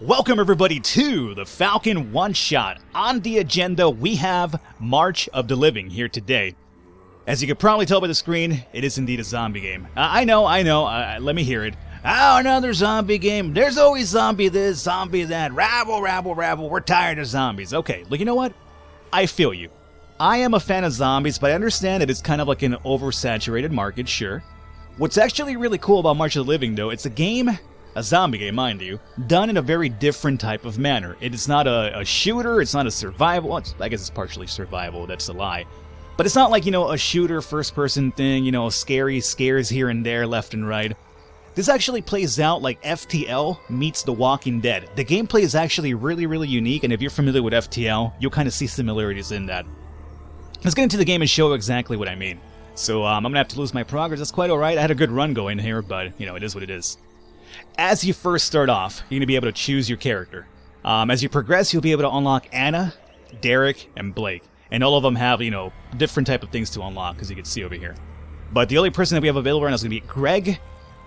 Welcome everybody to the Falcon one-shot. On the agenda, we have March of the Living here today. As you can probably tell by the screen, it is indeed a zombie game. I know, let me hear it. Oh, another zombie game. There's always zombie this, zombie that. Rabble, rabble, rabble. We're tired of zombies. Okay, look, you know what? I feel you. I am a fan of zombies, but I understand that it's kind of like an oversaturated market, sure. What's actually really cool about March of the Living, though, it's a game, a zombie game, mind you, done in a very different type of manner. It is not a shooter, it's not a survival, well, I guess it's partially survival, that's a lie. But it's not like, a shooter, first-person thing, scary scares here and there, left and right. This actually plays out like FTL meets The Walking Dead. The gameplay is actually really, really unique, and if you're familiar with FTL, you'll kind of see similarities in that. Let's get into the game and show exactly what I mean. So, I'm going to have to lose my progress. That's quite alright. I had a good run going here, but, it is what it is. As you first start off, you're going to be able to choose your character. As you progress, you'll be able to unlock Anna, Derek, and Blake. And all of them have, different type of things to unlock, as you can see over here. But the only person that we have available right now is going to be Greg.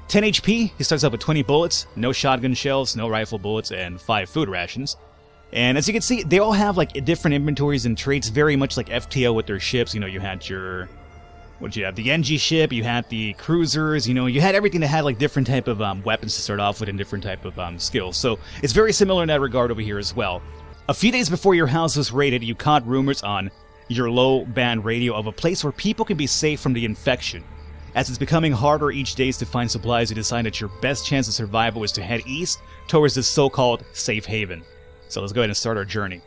10 HP. He starts off with 20 bullets, no shotgun shells, no rifle bullets, and 5 food rations. And as you can see, they all have, different inventories and traits, very much like FTL with their ships. You had your... What did you have? The NG ship, you had the cruisers, you had everything that had different type of weapons to start off with and different type of skills. So it's very similar in that regard over here as well. A few days before your house was raided, you caught rumors on your low band radio of a place where people can be safe from the infection. As it's becoming harder each day to find supplies, you decide that your best chance of survival is to head east towards this so-called safe haven. So let's go ahead and start our journey.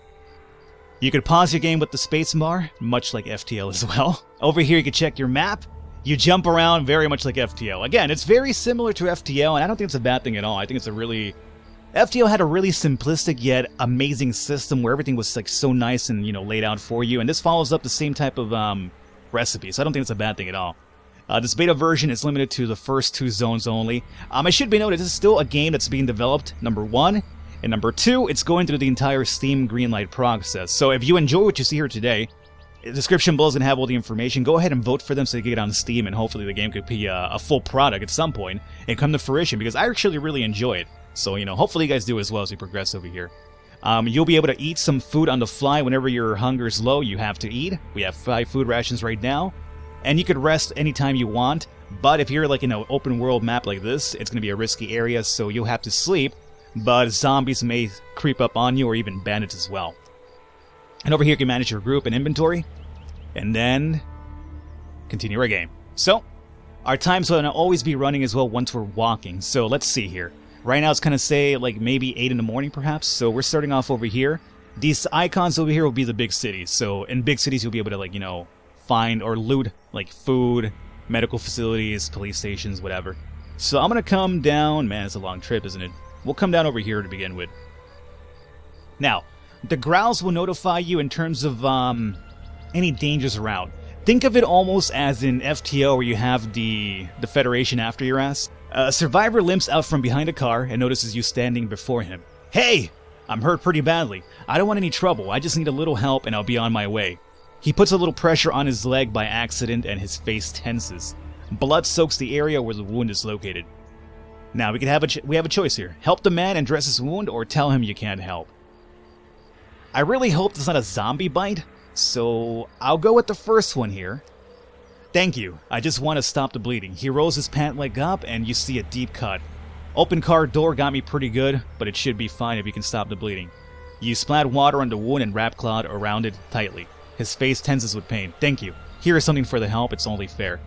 You could pause your game with the spacebar, much like FTL as well. Over here you can check your map. You jump around very much like FTL. Again, it's very similar to FTL, and I don't think it's a bad thing at all. I think it's a really... FTL had a really simplistic yet amazing system where everything was so nice and, laid out for you. And this follows up the same type of recipe, so I don't think it's a bad thing at all. This beta version is limited to the first 2 zones only. It should be noted, this is still a game that's being developed, number 1. And number 2, it's going through the entire Steam greenlight process. So if you enjoy what you see here today, the description below is going to have all the information. Go ahead and vote for them so they can get on Steam, and hopefully the game could be a full product at some point and come to fruition, because I actually really enjoy it. So, hopefully you guys do as well as we progress over here. You'll be able to eat some food on the fly whenever your hunger is low. You have to eat. We have 5 food rations right now. And you could rest anytime you want. But if you're in an open world map like this, it's going to be a risky area, so you'll have to sleep. But zombies may creep up on you, or even bandits as well. And over here you can manage your group and inventory. And then continue our game. So, our time's going to always be running as well once we're walking. So let's see here. Right now it's kind of say maybe 8 in the morning perhaps. So we're starting off over here. These icons over here will be the big cities. So in big cities you'll be able to find or loot food, medical facilities, police stations, whatever. So I'm going to come down. Man, it's a long trip, isn't it? We'll come down over here to begin with. Now, the growls will notify you in terms of any dangers around. Think of it almost as in FTO where you have the Federation after your ass. A survivor limps out from behind a car and notices you standing before him. Hey! I'm hurt pretty badly. I don't want any trouble. I just need a little help and I'll be on my way. He puts a little pressure on his leg by accident and his face tenses. Blood soaks the area where the wound is located. Now, we have a choice here. Help the man and dress his wound, or tell him you can't help. I really hope it's not a zombie bite, so I'll go with the first one here. Thank you. I just want to stop the bleeding. He rolls his pant leg up, and you see a deep cut. Open car door got me pretty good, but it should be fine if you can stop the bleeding. You splat water on the wound and wrap cloth around it tightly. His face tenses with pain. Thank you. Here is something for the help. It's only fair.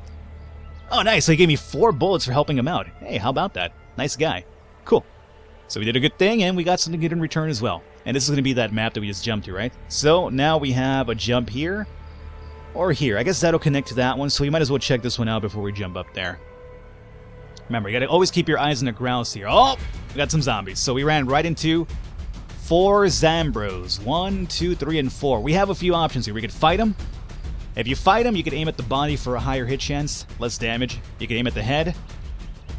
Oh, nice. So he gave me 4 bullets for helping him out. Hey, how about that? Nice guy. Cool. So we did a good thing, and we got something good in return as well. And this is going to be that map that we just jumped to, right? So now we have a jump here. Or here. I guess that'll connect to that one, so you might as well check this one out before we jump up there. Remember, you got to always keep your eyes on the grounds here. Oh! We got some zombies. So we ran right into 4 Zambros. 1, 2, 3, and 4. We have a few options here. We could fight them. If you fight him, you can aim at the body for a higher hit chance, less damage. You can aim at the head.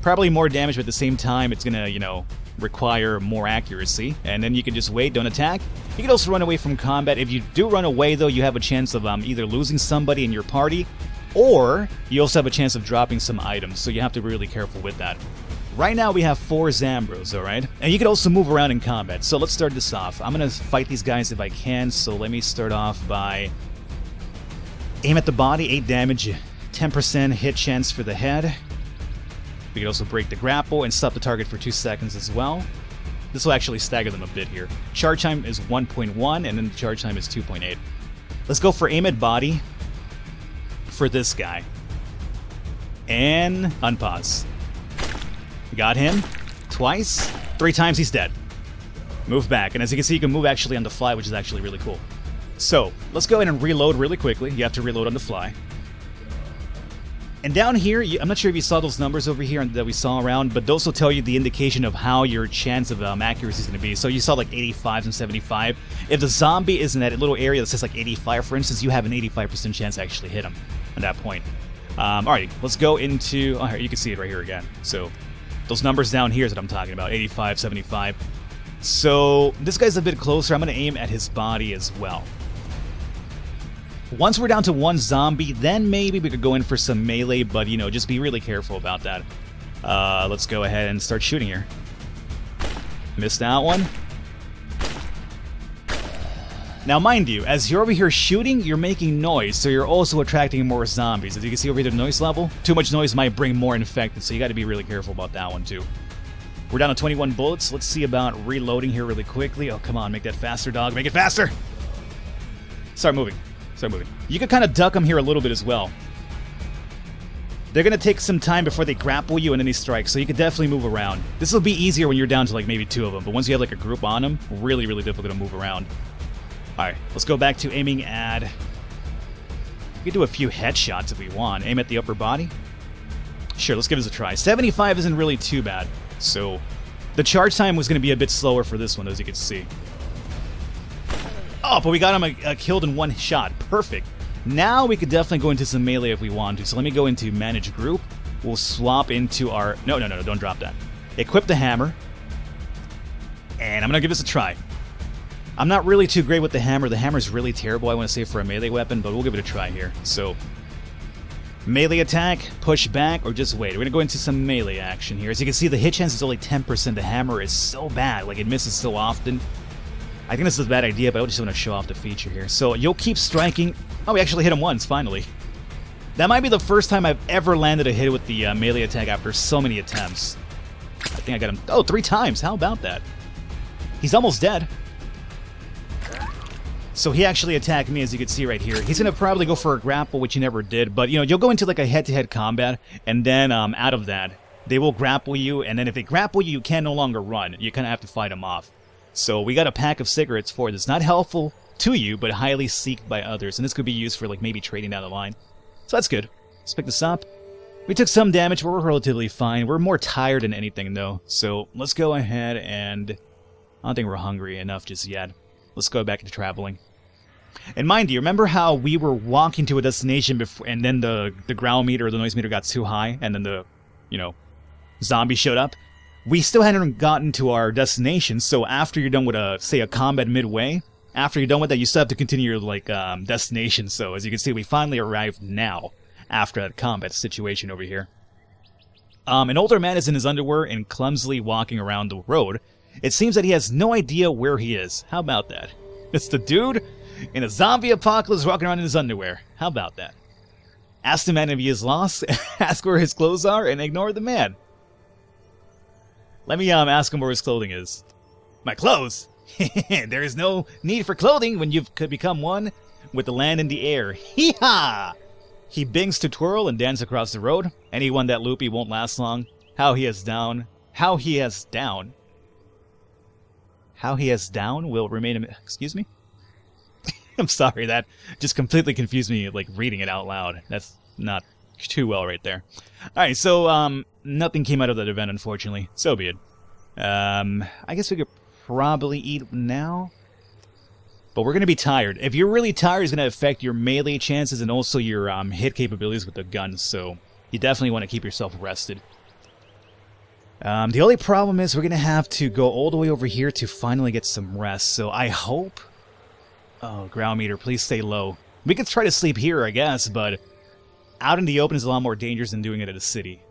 Probably more damage, but at the same time, it's gonna, require more accuracy. And then you can just wait, don't attack. You can also run away from combat. If you do run away, though, you have a chance of either losing somebody in your party, or you also have a chance of dropping some items, so you have to be really careful with that. Right now we have 4 Zambros, alright? And you can also move around in combat, so let's start this off. I'm gonna fight these guys if I can, so let me start off by... aim at the body, 8 damage, 10% hit chance for the head. We can also break the grapple and stop the target for 2 seconds as well. This will actually stagger them a bit here. Charge time is 1.1, and then the charge time is 2.8. Let's go for aim at body for this guy. And unpause. Got him. Twice. 3 times, he's dead. Move back. And as you can see, you can move actually on the fly, which is actually really cool. So, let's go ahead and reload really quickly. You have to reload on the fly. And down here, I'm not sure if you saw those numbers over here that we saw around, but those will tell you the indication of how your chance of accuracy is going to be. So you saw like 85 and 75. If the zombie is in that little area that says like 85, for instance, you have an 85% chance to actually hit him at that point. Alright, let's go into... oh, here, you can see it right here again. So, those numbers down here is what I'm talking about, 85, 75. So, this guy's a bit closer. I'm going to aim at his body as well. Once we're down to 1 zombie, then maybe we could go in for some melee, but, you know, just be really careful about that. Let's go ahead and start shooting here. Missed that one. Now, mind you, as you're over here shooting, you're making noise, so you're also attracting more zombies. As you can see over here, the noise level, too much noise might bring more infected, so you got to be really careful about that one, too. We're down to 21 bullets. Let's see about reloading here really quickly. Oh, come on, make that faster, dog. Make it faster! Start moving. Start moving. You can kind of duck them here a little bit as well. They're going to take some time before they grapple you and then they strike, so you can definitely move around. This will be easier when you're down to like maybe 2 of them, but once you have like a group on them, really, really difficult to move around. Alright, let's go back to aiming at... we can do a few headshots if we want. Aim at the upper body. Sure, let's give this a try. 75 isn't really too bad, so... the charge time was going to be a bit slower for this one, as you can see. Oh, but we got him killed in 1 shot. Perfect. Now we could definitely go into some melee if we want to. So let me go into manage group. We'll swap into our... no, don't drop that. Equip the hammer. And I'm going to give this a try. I'm not really too great with the hammer. The hammer's really terrible, I want to say, for a melee weapon, but we'll give it a try here. So, melee attack, push back, or just wait. We're going to go into some melee action here. As you can see, the hit chance is only 10%. The hammer is so bad. Like, it misses so often. I think this is a bad idea, but I just want to show off the feature here. So, you'll keep striking. Oh, we actually hit him once, finally. That might be the first time I've ever landed a hit with the melee attack after so many attempts. I think I got him... oh, 3 times. How about that? He's almost dead. So he actually attacked me, as you can see right here. He's going to probably go for a grapple, which he never did. But, you know, you'll go into like a head-to-head combat, and then out of that, they will grapple you. And then if they grapple you, you can no longer run. You kind of have to fight them off. So we got a pack of cigarettes for this. Not helpful to you, but highly sought by others. And this could be used for like maybe trading down the line. So that's good. Let's pick this up. We took some damage, but we're relatively fine. We're more tired than anything, though. So let's go ahead and... I don't think we're hungry enough just yet. Let's go back into traveling. And mind you, remember how we were walking to a destination before, and then the growl meter or the noise meter got too high, and then the, you know, zombie showed up? We still hadn't gotten to our destination, so after you're done with say a combat midway, after you're done with that, you still have to continue your, like, destination. So, as you can see, we finally arrived now, after that combat situation over here. An older man is in his underwear and clumsily walking around the road. It seems that he has no idea where he is. How about that? It's the dude in a zombie apocalypse walking around in his underwear. How about that? Ask the man if he is lost, ask where his clothes are, and ignore the man. Let me ask him where his clothing is. My clothes? There is no need for clothing when you've become one with the land in the air. Hee-ha! He bings to twirl and dance across the road. Anyone that loopy won't last long. How he has down will remain... excuse me? I'm sorry, that just completely confused me, like, reading it out loud. That's not too well right there. Alright, so, nothing came out of that event, unfortunately. So be it. I guess we could probably eat now. But we're going to be tired. If you're really tired, it's going to affect your melee chances and also your hit capabilities with the gun, so you definitely want to keep yourself rested. The only problem is we're going to have to go all the way over here to finally get some rest, so I hope... oh, ground meter, please stay low. We could try to sleep here, I guess, but out in the open is a lot more dangerous than doing it at a city.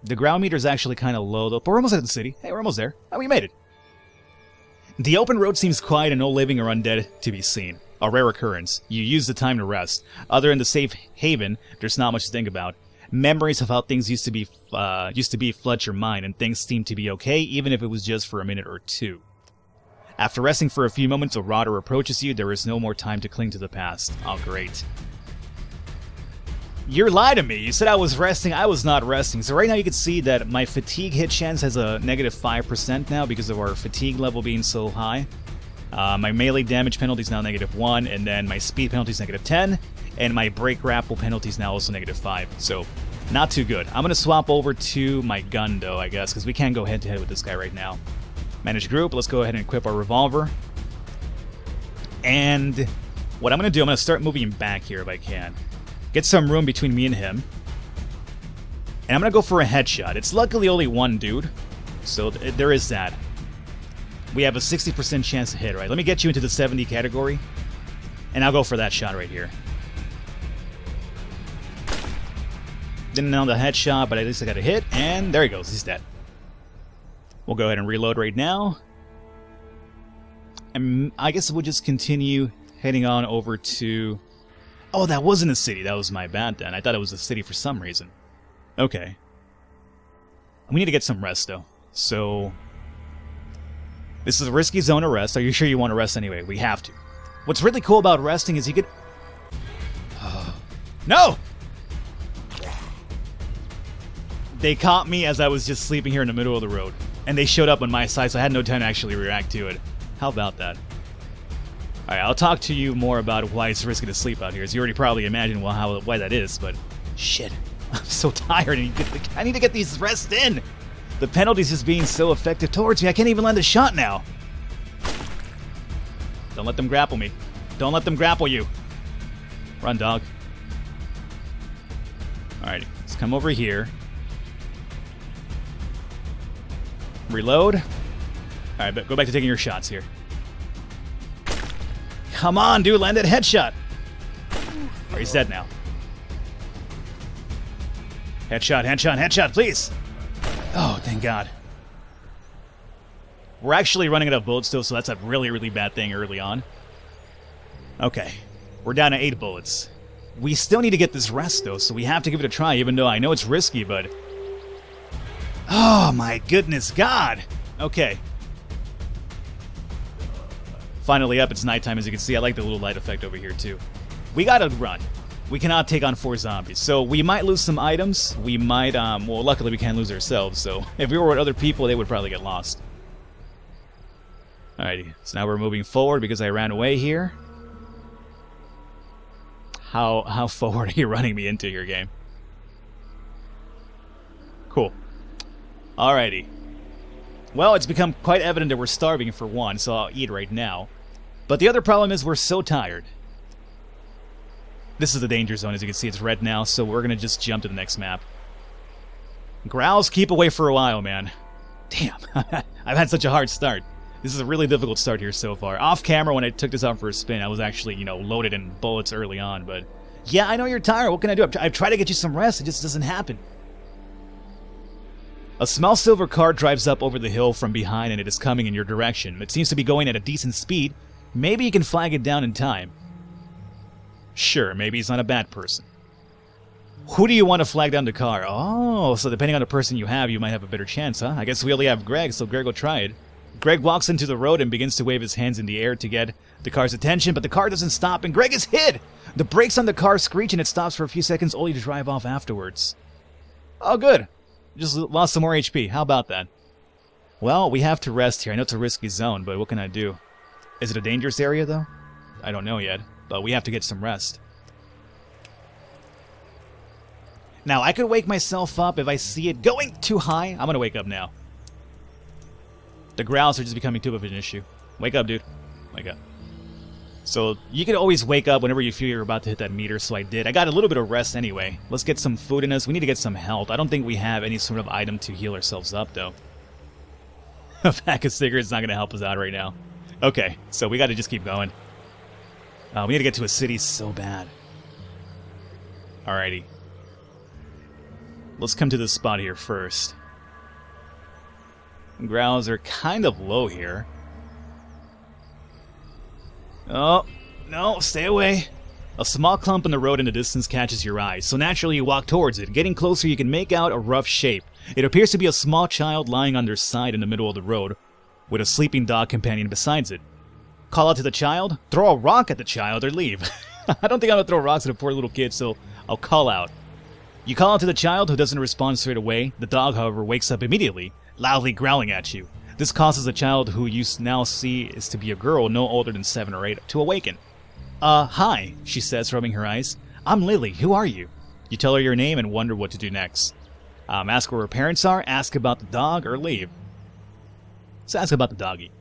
The ground meter is actually kind of low, though, but we're almost at the city. Hey, we're almost there. Oh, we made it. The open road seems quiet and no living or undead to be seen. A rare occurrence. You use the time to rest. Other than the safe haven, there's not much to think about. Memories of how things used to be flood your mind, and things seem to be okay, even if it was just for a minute or two. After resting for a few moments, a rotter approaches you. There is no more time to cling to the past. Oh, great. You lied to me. You said I was resting. I was not resting. So right now you can see that my fatigue hit chance has a negative 5% now because of our fatigue level being so high. My melee damage penalty is now negative 1, and then my speed penalty is negative 10, and my break grapple penalty is now also negative 5. So not too good. I'm going to swap over to my gun, though, I guess, because we can't go head-to-head with this guy right now. Manage group. Let's go ahead and equip our revolver. And what I'm going to do, I'm going to start moving him back here if I can. Get some room between me and him. And I'm going to go for a headshot. It's luckily only one dude, so there is that. We have a 60% chance to hit, right? Let me get you into the 70 category, and I'll go for that shot right here. Didn't know the headshot, but at least I got a hit, and there he goes. He's dead. We'll go ahead and reload right now. And I guess we'll just continue heading on over to... Oh, that wasn't a city. That was my bad then. I thought it was a city for some reason. Okay. We need to get some rest, though. So... This is a risky zone to rest. Are you sure you want to rest anyway? We have to. What's really cool about resting is you could... No! They caught me as I was just sleeping here in the middle of the road. And they showed up on my side, so I had no time to actually react to it. How about that? Alright, I'll talk to you more about why it's risky to sleep out here, as you already probably imagine why that is, but... Shit. I'm so tired, and I need to get these rests in! The penalty's just being so effective towards me, I can't even land a shot now! Don't let them grapple me. Don't let them grapple you! Run, dog. Alright, let's come over here. Reload. Alright, go back to taking your shots here. Come on, dude, land that headshot! Or he's dead now. Headshot, headshot, headshot, please! Oh, thank God. We're actually running out of bullets still, so that's a really, really bad thing early on. Okay. We're down to 8 bullets. We still need to get this rest, though, so we have to give it a try, even though I know it's risky, but... Oh, my goodness, God! Okay. Finally up, it's nighttime, as you can see. I like the little light effect over here, too. We gotta run. We cannot take on 4 zombies, so we might lose some items. We might, well, luckily we can't lose ourselves, so if we were with other people, they would probably get lost. Alrighty, so now we're moving forward because I ran away here. How forward are you running me into your game? Cool. Alrighty. Well, it's become quite evident that we're starving for one, so I'll eat right now. But the other problem is we're so tired. This is the danger zone, as you can see. It's red now, so we're going to just jump to the next map. Growls, keep away for a while, man. Damn, I've had such a hard start. This is a really difficult start here so far. Off camera, when I took this out for a spin, I was actually, loaded in bullets early on, but... Yeah, I know you're tired. What can I do? I've tried to get you some rest. It just doesn't happen. A small silver car drives up over the hill from behind, and it is coming in your direction. It seems to be going at a decent speed. Maybe you can flag it down in time. Sure, maybe he's not a bad person. Who do you want to flag down the car? Oh, so depending on the person you have, you might have a better chance, huh? I guess we only have Greg, so Greg will try it. Greg walks into the road and begins to wave his hands in the air to get the car's attention, but the car doesn't stop, and Greg is hit! The brakes on the car screech, and it stops for a few seconds, only to drive off afterwards. Oh, good. Just lost some more HP. How about that? Well, we have to rest here. I know it's a risky zone, but what can I do? Is it a dangerous area, though? I don't know yet, but we have to get some rest. Now, I could wake myself up if I see it going too high. I'm going to wake up now. The growls are just becoming too of an issue. Wake up, dude. Wake up. So, you can always wake up whenever you feel you're about to hit that meter, so I did. I got a little bit of rest anyway. Let's get some food in us. We need to get some health. I don't think we have any sort of item to heal ourselves up, though. A pack of cigarettes is not going to help us out right now. Okay, so we got to just keep going. We need to get to a city so bad. Alrighty. Let's come to this spot here first. Growls are kind of low here. Oh, no, stay away. A small clump in the road in the distance catches your eye, so naturally you walk towards it. Getting closer, you can make out a rough shape. It appears to be a small child lying on their side in the middle of the road, with a sleeping dog companion besides it. Call out to the child, throw a rock at the child, or leave. I don't think I'm going to throw rocks at a poor little kid, so I'll call out. You call out to the child, who doesn't respond straight away. The dog, however, wakes up immediately, loudly growling at you. This causes the child, who you now see is to be a girl no older than 7 or 8, to awaken. Hi, she says, rubbing her eyes. I'm Lily. Who are you? You tell her your name and wonder what to do next. Ask where her parents are, ask about the dog, or leave. Let's ask about the doggy.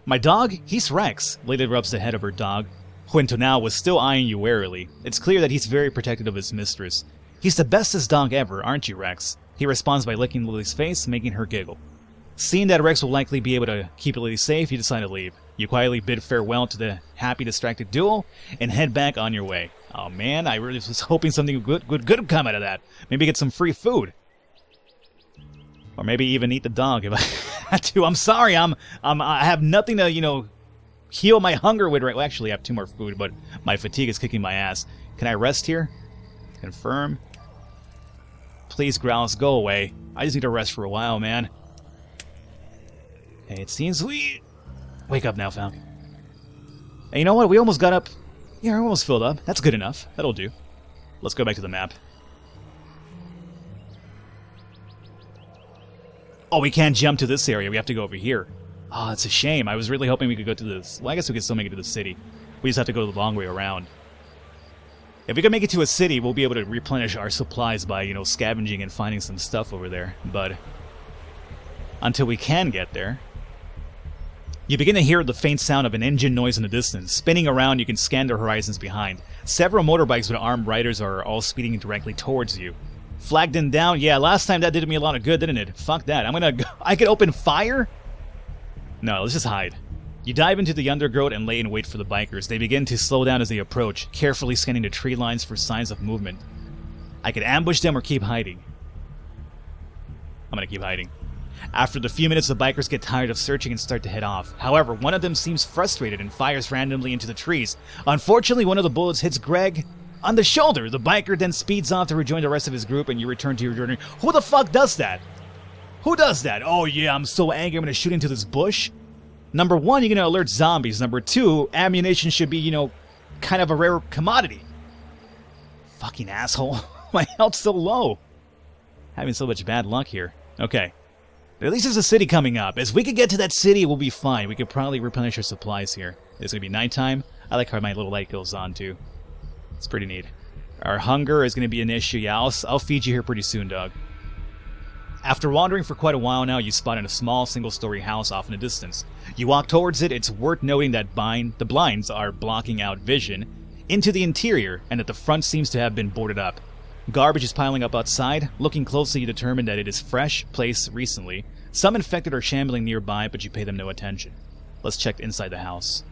My dog? He's Rex. Lily rubs the head of her dog, who until now was still eyeing you warily. It's clear that he's very protective of his mistress. He's the bestest dog ever, aren't you, Rex? He responds by licking Lily's face, making her giggle. Seeing that Rex will likely be able to keep Lily safe, you decide to leave. You quietly bid farewell to the happy, distracted duo and head back on your way. Oh man, I really was hoping something good would come out of that. Maybe get some free food. Or maybe even eat the dog if I had to. I'm sorry, I have nothing to, heal my hunger with. Well, actually, I have 2 more food, but my fatigue is kicking my ass. Can I rest here? Confirm. Please, Growls, go away. I just need to rest for a while, man. Hey, it seems we... Wake up now, Falcon. Hey, you know what? We almost got up. Yeah, we're almost filled up. That's good enough. That'll do. Let's go back to the map. Oh, we can't jump to this area. We have to go over here. Oh, that's a shame. I was really hoping we could go to this. Well, I guess we could still make it to the city. We just have to go the long way around. If we can make it to a city, we'll be able to replenish our supplies by, scavenging and finding some stuff over there. But until we can get there... You begin to hear the faint sound of an engine noise in the distance. Spinning around, you can scan the horizons behind. Several motorbikes with armed riders are all speeding directly towards you. Flagged and down. Yeah, last time that did me a lot of good, didn't it? Fuck that. I could open fire? No, let's just hide. You dive into the undergrowth and lay in wait for the bikers. They begin to slow down as they approach, carefully scanning the tree lines for signs of movement. I could ambush them or keep hiding. I'm gonna keep hiding. After the few minutes, the bikers get tired of searching and start to head off. However, one of them seems frustrated and fires randomly into the trees. Unfortunately, one of the bullets hits Greg on the shoulder. The biker then speeds off to rejoin the rest of his group, and you return to your journey. Who the fuck does that? Who does that? Oh yeah, I'm so angry, I'm gonna shoot into this bush. Number 1, you're gonna alert zombies. Number 2, ammunition should be, kind of a rare commodity. Fucking asshole. My health's so low. Having so much bad luck here. Okay. At least there's a city coming up. As we could get to that city, we'll be fine. We could probably replenish our supplies here. It's going to be nighttime. I like how my little light goes on, too. It's pretty neat. Our hunger is going to be an issue. Yeah, I'll feed you here pretty soon, dog. After wandering for quite a while now, you spot in a small single-story house off in the distance. You walk towards it. It's worth noting that the blinds are blocking out vision into the interior, and that the front seems to have been boarded up. Garbage is piling up outside. Looking closely, you determine that it is fresh, placed recently. Some infected are shambling nearby, but you pay them no attention. Let's check inside the house.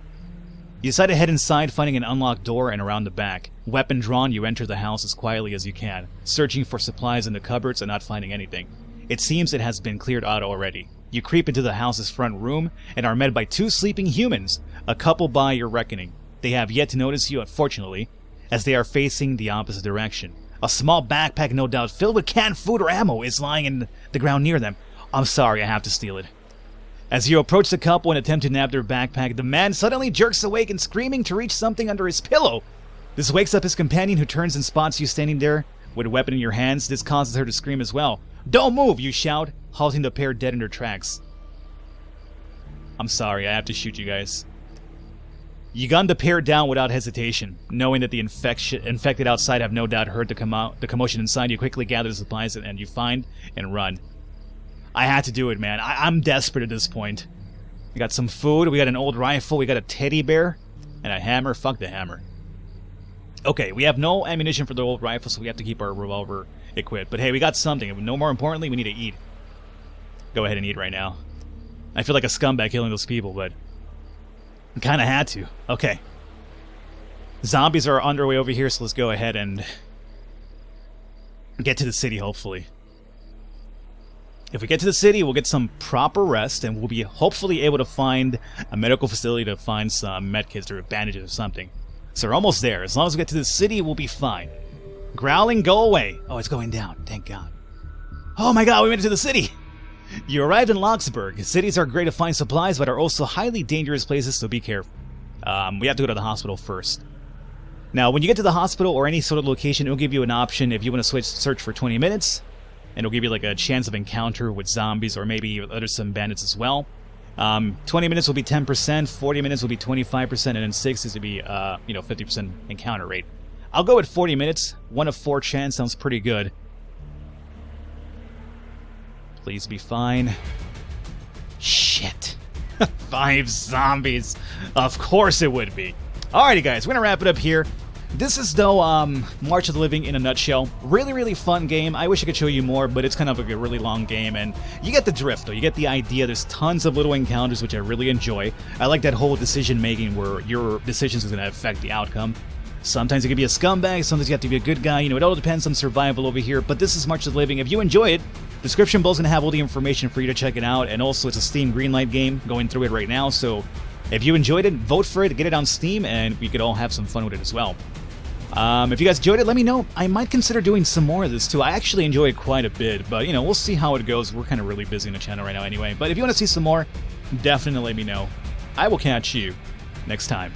You decide to head inside, finding an unlocked door and around the back. Weapon drawn, you enter the house as quietly as you can, searching for supplies in the cupboards and not finding anything. It seems it has been cleared out already. You creep into the house's front room and are met by 2 sleeping humans, a couple by your reckoning. They have yet to notice you, unfortunately, as they are facing the opposite direction. A small backpack, no doubt, filled with canned food or ammo is lying in the ground near them. I'm sorry, I have to steal it. As you approach the couple and attempt to nab their backpack, the man suddenly jerks awake and screaming to reach something under his pillow. This wakes up his companion, who turns and spots you standing there with a weapon in your hands. This causes her to scream as well. Don't move, you shout, halting the pair dead in their tracks. I'm sorry, I have to shoot you guys. You gun the pair down without hesitation, knowing that the infected outside have no doubt heard the commotion inside. You quickly gather the supplies and you find and run. I had to do it, man. I'm desperate at this point. We got some food, we got an old rifle, we got a teddy bear, and a hammer. Fuck the hammer. Okay, we have no ammunition for the old rifle, so we have to keep our revolver equipped. But hey, we got something. No more importantly, we need to eat. Go ahead and eat right now. I feel like a scumbag killing those people, but I kind of had to. Okay. Zombies are underway over here, so let's go ahead and get to the city, hopefully. If we get to the city, we'll get some proper rest, and we'll be hopefully able to find a medical facility to find some medkits or bandages or something. So we're almost there. As long as we get to the city, we'll be fine. Growling, go away. Oh, it's going down. Thank God. Oh my God, we made it to the city. You arrived in Locksburg. Cities are great to find supplies, but are also highly dangerous places, so be careful. We have to go to the hospital first. Now, when you get to the hospital or any sort of location, it'll give you an option if you want to search for 20 minutes, and it'll give you like a chance of encounter with zombies or maybe some bandits as well. 20 minutes will be 10%, 40 minutes will be 25%, and then 60 will be 50% encounter rate. I'll go with 40 minutes. 1 of 4 chance sounds pretty good. Please be fine. Shit. 5 zombies. Of course it would be. Alrighty guys, we're gonna wrap it up here. This is though March of the Living in a nutshell. Really, really fun game. I wish I could show you more, but it's kind of like a really long game, and you get the drift though. You get the idea. There's tons of little encounters which I really enjoy. I like that whole decision making where your decisions is gonna affect the outcome. Sometimes you can be a scumbag, sometimes you have to be a good guy. You know, it all depends on survival over here, but this is March of the Living. If you enjoy it, description below is going to have all the information for you to check it out, and also it's a Steam Greenlight game, going through it right now, so if you enjoyed it, vote for it, get it on Steam, and we could all have some fun with it as well. If you guys enjoyed it, let me know. I might consider doing some more of this too. I actually enjoy it quite a bit, but you know, we'll see how it goes. We're kind of really busy on the channel right now anyway, but if you want to see some more, definitely let me know. I will catch you next time.